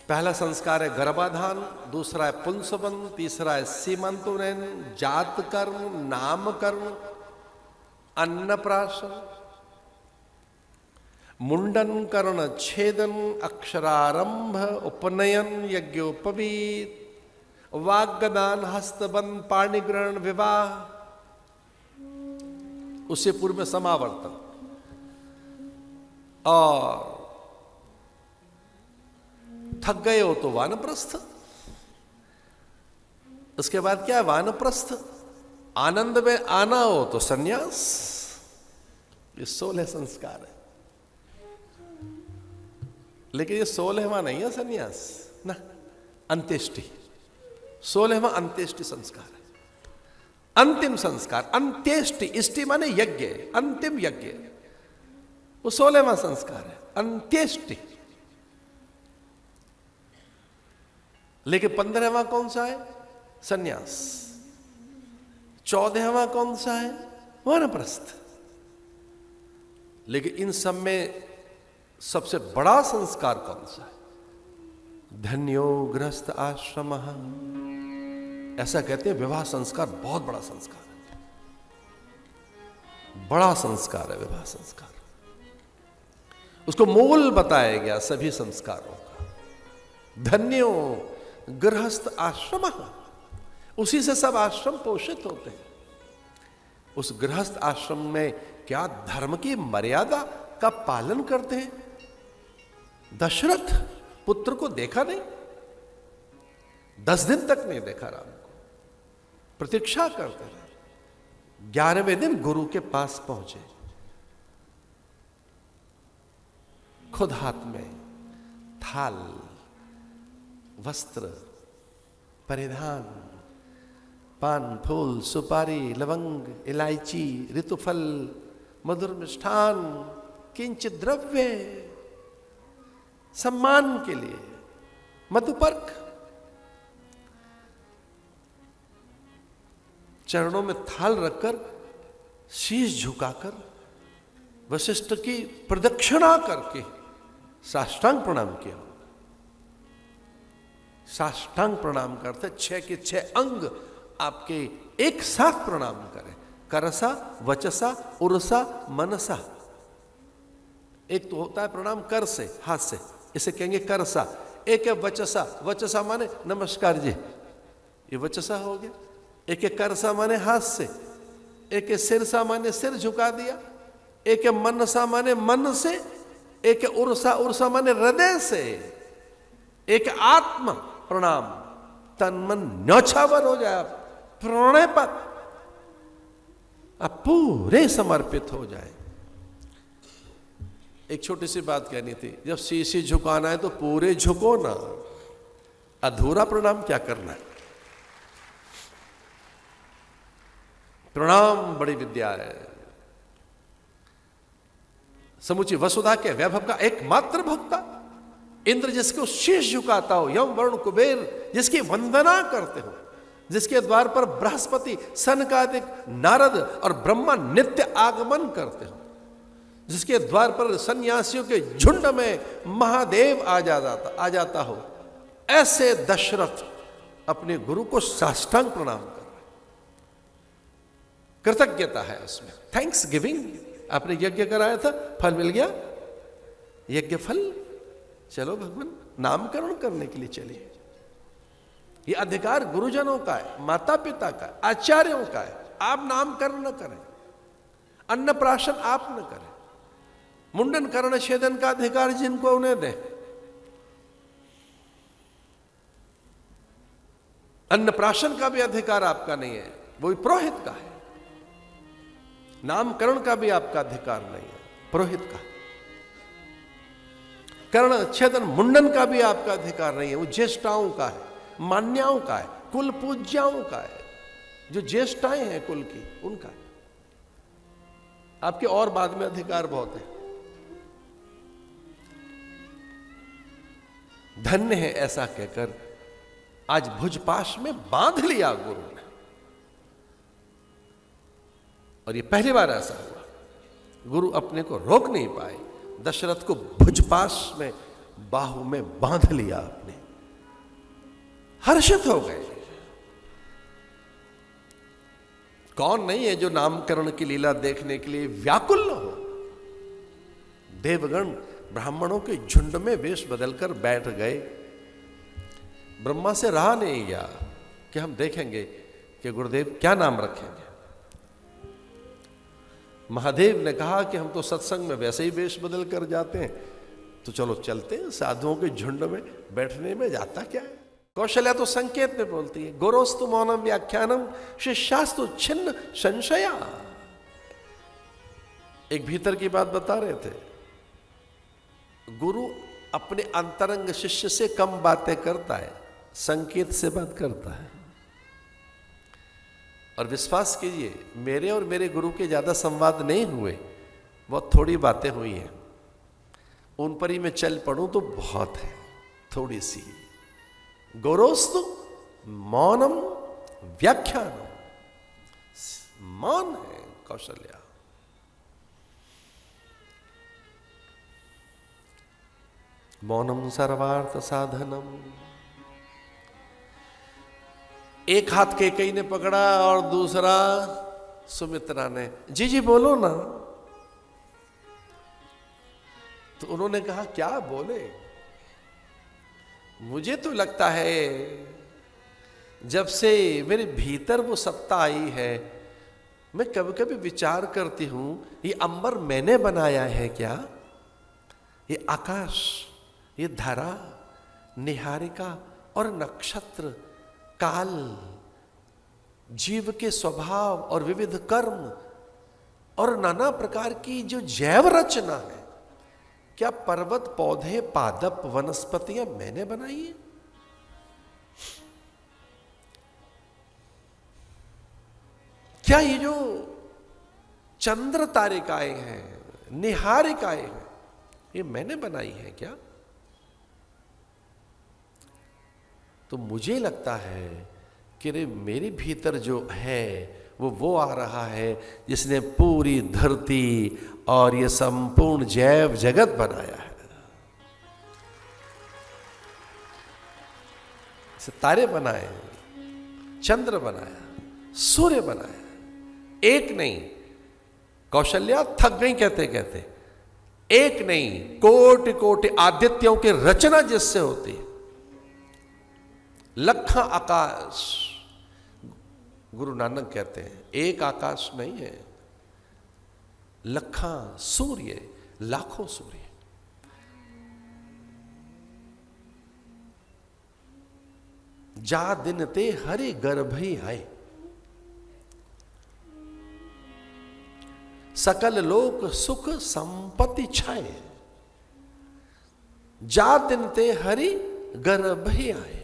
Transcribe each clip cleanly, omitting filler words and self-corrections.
पहला संस्कार है गर्भाधान, दूसरा है पुंसवन, तीसरा है सीमंतोनयन, जात कर्म, नामकर्म, अन्नप्राशन, मुंडन, कर्ण छेदन, अक्षरारंभ, उपनयन, यज्ञोपवीत, वाग्दान, हस्तबंध, पाणिग्रहण, विवाह, उससे पूर्व में समावर्तन, और थक गए हो तो वानप्रस्थ। उसके बाद क्या है? वानप्रस्थ। आनंद में आना हो तो सन्यास। ये 16 संस्कार है, लेकिन ये 16वां नहीं है सन्यास ना, अंत्येष्टि। 16वां अंत्येष्टि संस्कार है, अंतिम संस्कार। अंत्येष्टि, इष्टि माने यज्ञ, अंतिम यज्ञ, वो 16वां संस्कार है, अंत्येष्टि। लेकिन 15वां कौन सा है? सन्यास। 14वां कौन सा है? वानप्रस्थ। लेकिन इन सब में सबसे बड़ा संस्कार कौन सा है? धन्यो गृहस्थ आश्रम। ऐसा कहते हैं विवाह संस्कार बहुत बड़ा संस्कार है, बड़ा संस्कार है विवाह संस्कार। उसको मूल बताया गया सभी संस्कारों का। धन्यो गृहस्थ आश्रम, उसी से सब आश्रम पोषित होते हैं। उस गृहस्थ आश्रम में क्या धर्म की मर्यादा का पालन करते हैं। दशरथ पुत्र को देखा नहीं, 10 दिन तक नहीं देखा राम को, प्रतीक्षा करते रहे। 11वें दिन गुरु के पास पहुंचे, खुद हाथ में थाल, वस्त्र, परिधान, पान, फूल, सुपारी, लवंग, इलायची, ऋतुफल, मधुर मिष्ठान, किंचित द्रव्य, सम्मान के लिए मधुपर्क, चरणों में थाल रखकर, शीश झुकाकर, वशिष्ठ की प्रदक्षिणा करके साष्टांग प्रणाम किया। साष्टांग प्रणाम करते 6 के 6 अंग आपके एक साथ प्रणाम करें। करसा, वचसा, उरसा, मनसा। एक तो होता है प्रणाम कर से, हाथ से, इसे कहेंगे करसा। एक है वचसा, वचसा माने नमस्कार जी, ये वचसा हो गया। एक है करसा माने हाथ से, एक है सिरसा माने सिर झुका दिया, एक है मनसा माने मन से, एक है उरसा, उरसा माने हृदय से, एक आत्म प्रणाम, तन मन न्यौछावर हो जाए, प्रणय पर आप पूरे समर्पित हो जाए। एक छोटी सी बात कहनी थी, जब शीशी झुकाना है तो पूरे झुको ना, अधूरा प्रणाम क्या करना है। प्रणाम बड़ी विद्या है। समुची वसुधा के वैभव का एकमात्र भोक्ता इंद्र जिसको शीश झुकाता हो, यम वरुण कुबेर जिसकी वंदना करते हो, जिसके द्वार पर बृहस्पति, सनकादिक, नारद और ब्रह्मा नित्य आगमन करते हो, जिसके द्वार पर सन्यासियों के झुंड में महादेव आ जाता हो, ऐसे दशरथ अपने गुरु को साष्टांग प्रणाम कर रहे। कृतज्ञता है उसमें, थैंक्स गिविंग। आपने यज्ञ कराया था, फल मिल गया, यज्ञ फल, चलो भगवान नामकरण करने के लिए चलिए। ये अधिकार गुरुजनों का है, माता पिता का, आचार्यों का है। आप नामकरण न करें, अन्नप्राशन आप न करें, मुंडन कर्ण छेदन का अधिकार जिनको उन्हें दें। अन्नप्राशन का भी अधिकार आपका नहीं है, वो पुरोहित का है। नामकरण का भी आपका अधिकार नहीं है, पुरोहित का। कर्ण छेदन मुंडन का भी आपका अधिकार नहीं है, वो ज्येष्ठाओं का है, मान्याओं का है, कुल पूज्याओं का है, जो ज्येष्ठाएं हैं कुल की, उनका है। आपके और बाद में अधिकार बहुत है। धन्य है ऐसा कहकर आज भुजपाश में बांध लिया गुरु ने, और ये पहली बार ऐसा हुआ। गुरु अपने को रोक नहीं पाए, दशरथ को भुजपाश में बाहु में बांध लिया आपने। हर्षित हो गए। कौन नहीं है जो नामकरण की लीला देखने के लिए व्याकुल न हो। देवगण ब्राह्मणों के झुंड में वेश बदलकर बैठ गए। ब्रह्मा से रहा नहीं गया कि हम देखेंगे कि गुरुदेव क्या नाम रखेंगे। महादेव ने कहा कि हम तो सत्संग में वैसे ही वेश बदल कर जाते हैं, तो चलो चलते हैं। साधुओं के झुंड में बैठने में जाता क्या है। कौशल्या तो संकेत में बोलती है, गुरोस्तु मौनम व्याख्यानम शिष्यास्तु छिन्न संशया। एक भीतर की बात बता रहे थे, गुरु अपने अंतरंग शिष्य से कम बातें करता है, संकेत से बात करता है। और विश्वास कीजिए, मेरे और मेरे गुरु के ज्यादा संवाद नहीं हुए, बहुत थोड़ी बातें हुई हैं। उन पर ही मैं चल पड़ूं तो बहुत है, थोड़ी सी। गुरोस्तु मौनम व्याख्यानम, मौन है कौशल्या। मौनम सर्वार्थ साधनम। एक हाथ केकई ने पकड़ा और दूसरा सुमित्रा ने। जी जी बोलो ना। तो उन्होंने कहा क्या बोले। मुझे तो लगता है जब से मेरे भीतर वो सत्ता आई है, मैं कभी कभी विचार करती हूं, ये अंबर मैंने बनाया है क्या? ये आकाश, ये धरा, निहारिका और नक्षत्र, काल, जीव के स्वभाव और विविध कर्म और नाना प्रकार की जो जैव रचना है, क्या पर्वत, पौधे, पादप, वनस्पतियां मैंने बनाई है? क्या ये जो चंद्र तारिकाएं हैं, निहारिकाएं हैं, ये मैंने बनाई है क्या? तो मुझे लगता है कि रे मेरे भीतर जो है वो आ रहा है जिसने पूरी धरती और ये संपूर्ण जैव जगत बनाया है। तारे बनाए, चंद्र बनाया, सूर्य बनाया, एक नहीं। कौशल्या थक गई कहते कहते। एक नहीं, कोटि कोटि आदित्यों की रचना जिससे होती है। लखा आकाश, गुरु नानक कहते हैं एक आकाश नहीं है, लखा सूर्य, लाखों सूर्य। जा दिन ते हरि गर्भई आए, सकल लोक सुख संपत्ति छाए। जा दिन ते हरि गर्भई आए।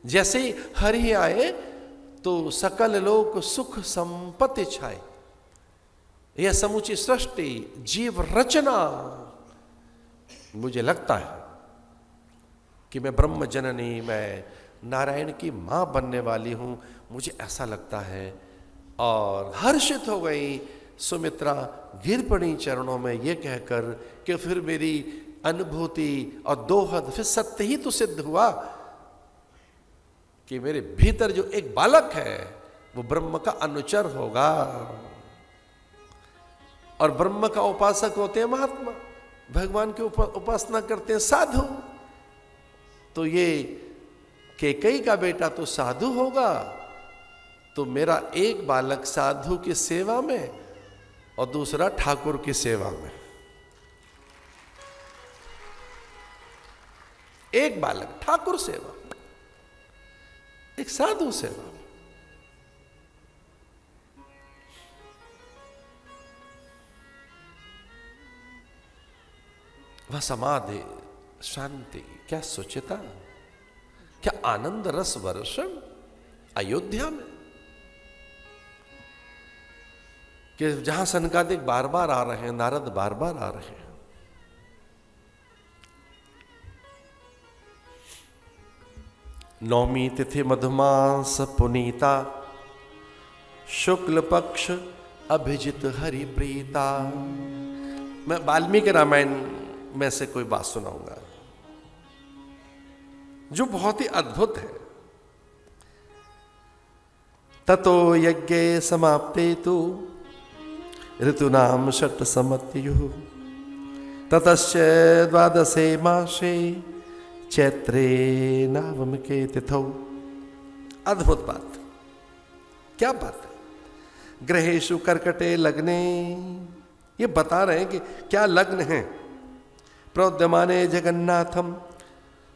जैसे ही हरि आए तो सकल लोक सुख संपत्ति छाए। यह समूची सृष्टि, जीव रचना, मुझे लगता है कि मैं ब्रह्म जननी, मैं नारायण की मां बनने वाली हूं, मुझे ऐसा लगता है। और हर्षित हो गई सुमित्रा, गिर पड़ी चरणों में ये कहकर कि फिर मेरी अनुभूति और दोहद फिर सत्य ही तो सिद्ध हुआ कि मेरे भीतर जो एक बालक है वो ब्रह्म का अनुचर होगा। और ब्रह्म का उपासक होते हैं महात्मा, भगवान की उपासना करते हैं साधु। तो ये केकई का बेटा तो साधु होगा, तो मेरा एक बालक साधु की सेवा में और दूसरा ठाकुर की सेवा में। एक बालक ठाकुर सेवा, एक साधु सेवा। वह समाधि, शांति, क्या सुचिता, क्या आनंद रस वर्षण अयोध्या में, कि जहां सनकादिक बार बार आ रहे हैं, नारद बार बार आ रहे हैं। नौमी तिथि मधुमास पुनीता, शुक्ल पक्ष अभिजित हरि प्रीता। मैं वाल्मीकि रामायण में से कोई बात सुनाऊंगा। जो बहुत ही अद्भुत है। ततो यज्ञे समाप्ते तु ऋतूनाम षट् समत्युः ततश्च द्वादशे मासे चैत्रे नवमके तिथौ। अद्भुत बात, क्या बात है। ग्रहेषु कर्कटे लग्ने, ये बता रहे हैं कि क्या लग्न है। प्रोद्यमाने जगन्नाथम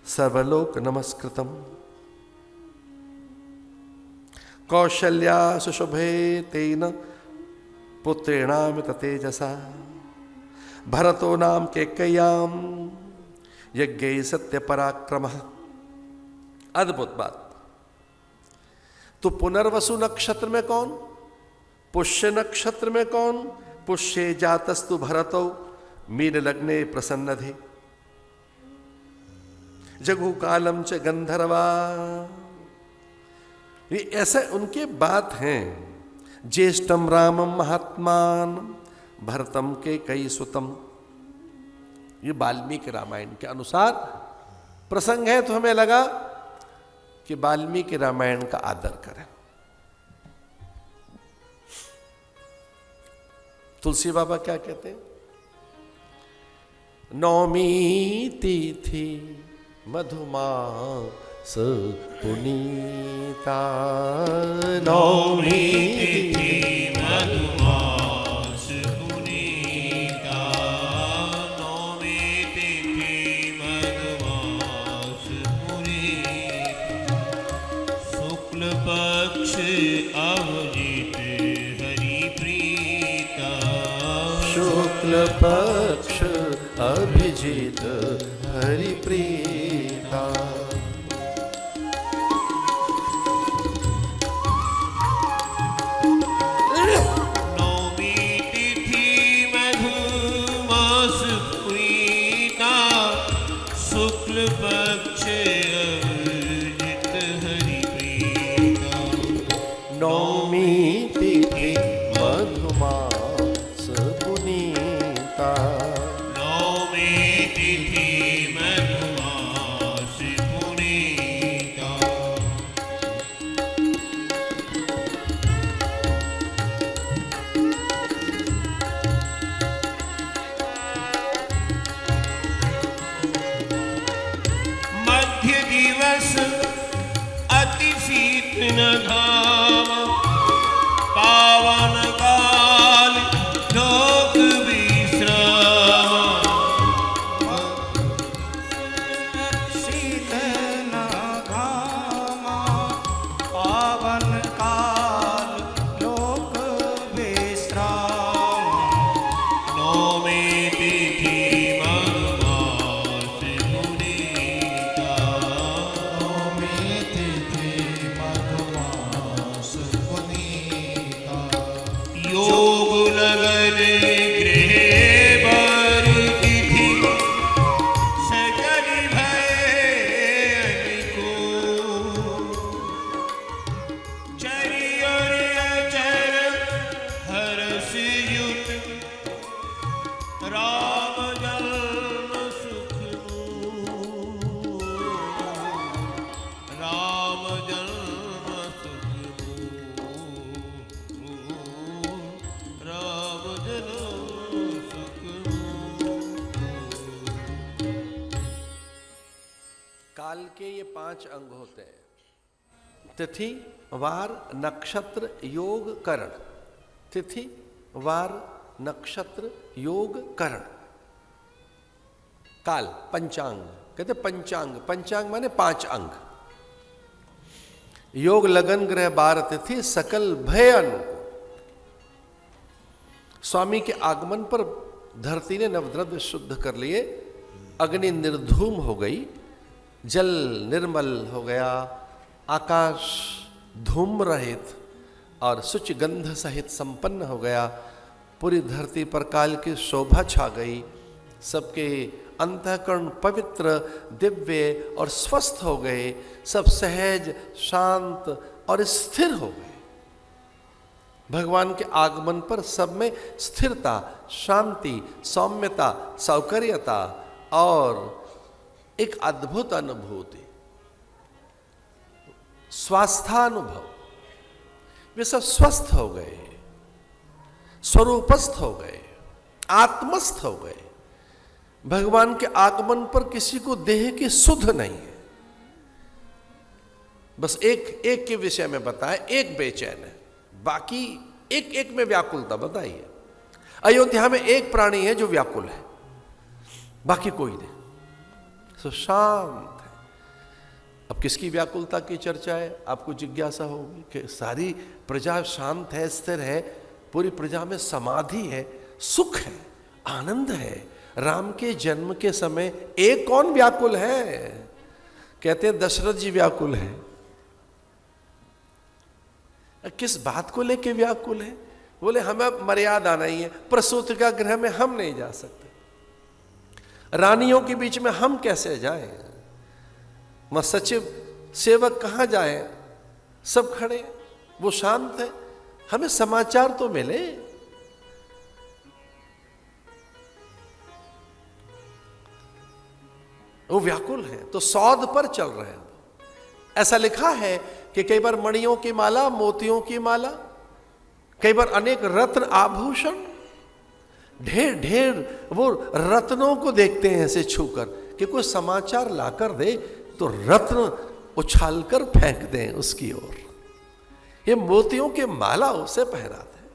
सर्वलोक नमस्कृतम कौशल्या सुशुभे तेन पुत्रेणाम ततेजसा भरतो नाम केकय्याम यज्ञे सत्य पराक्रमः। अद्भुत बात। तो पुनर्वसु नक्षत्र में कौन, पुष्य नक्षत्र में कौन, पुष्ये जातस्तु भरतौ मीन लग्ने प्रसन्नधे जगु कालम च गंधर्वा। ये ऐसे उनके बात हैं। ज्येष्ठम रामम महात्मान भरतम के कई सुतम। ये वाल्मीकि रामायण के अनुसार प्रसंग है, तो हमें लगा कि वाल्मीकि रामायण का आदर करें। तुलसी बाबा क्या कहते हैं? नौमी तिथि मधुमास पुनीता, नौमी तिथि मधुमास पुनीता, नौमी तिथि मधुमास पुनीता, शुक्ल पक्ष अभिजित हरिप्रीता, शुक्ल पक्ष अभिजित हरिप्रीता। नौमी तिथि मधुमास पुनीता, शुक्ल पक्ष अभिजित हरिप्रीता, नौमी तिथि मधुमास पुनीता, नौमी तिथि मधुमास पुनीता। मध्य दिवस अति शीतन घाम, पावन काल लोक विश्राम, शीतन घामा पावन काल लोक विश्राम, नौमी तिथि मधुमास पुनीता, नौमी तिथि मधुमास पुनीता, योग लगन गृह बर तिथि, सकल भय अनिको, चरि और अचर हर्ष युत, राम जन्म सुख मूल, राम जन्म सुख मूल, राम जन्म सुख मूल। काल के ये 5 अंग होते हैं। तिथि, वार, नक्षत्र, योग, करण। तिथि, वार, नक्षत्र, योग, करण। काल, पंचांग कहते पंचांग। पंचांग माने 5 अंग। योग, लगन, ग्रह, बार, तिथि, सकल भय अनुकूल। स्वामी के आगमन पर धरती ने नवद्रव्य शुद्ध कर लिए, अग्नि निर्धूम हो गई, जल निर्मल हो गया, आकाश धूम रहित और शुचि गंध सहित संपन्न हो गया। पूरी धरती पर काल की शोभा छा गई। सबके अंतःकरण पवित्र, दिव्य और स्वस्थ हो गए। सब सहज, शांत और स्थिर हो गए। भगवान के आगमन पर सब में स्थिरता, शांति, सौम्यता, सौकर्यता और एक अद्भुत अनुभूति। स्वास्थानुभव, वे सब स्वस्थ हो गए, स्वरूपस्थ हो गए, आत्मस्थ हो गए। भगवान के आगमन पर किसी को देह की सुध नहीं है। बस एक के विषय में बताए, एक बेचैन है, बाकी एक में व्याकुलता बताइए। अयोध्या में एक प्राणी है जो व्याकुल है, बाकी कोई नहीं, सब शांत है। अब किसकी व्याकुलता की चर्चा है? आपको जिज्ञासा होगी कि सारी प्रजा शांत है, स्थिर है, पूरी प्रजा में समाधि है, सुख है, आनंद है। राम के जन्म के समय एक कौन व्याकुल है? कहते हैं दशरथ जी व्याकुल है। किस बात को लेके व्याकुल है? बोले हमें मर्यादा नहीं है, प्रसूति का गृह में हम नहीं जा सकते, रानियों के बीच में हम कैसे जाएं, वह सचिव सेवक कहां जाए, सब खड़े, वो शांत है, हमें समाचार तो मिले। वो व्याकुल है, तो सौद पर चल रहे हैं। ऐसा लिखा है कि कई बार मणियों की माला, मोतियों की माला, कई बार अनेक रत्न आभूषण, ढेर ढेर वो रत्नों को देखते हैं ऐसे छूकर कि कोई समाचार लाकर दे तो रत्न उछालकर फेंक दें उसकी ओर। ये मोतियों के माला उसे पहनाते हैं,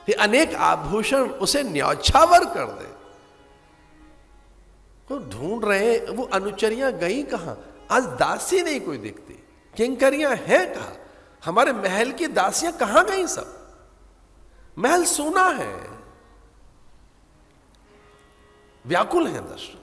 ये अनेक आभूषण उसे न्यौछावर कर दे। तो ढूंढ रहे, वो अनुचरियां गई कहां? आज दासी नहीं कोई दिखती, किंकरियां हैं कहां? हमारे महल की दासियां कहां गई? सब महल सूना है, व्याकुल है दशरथ।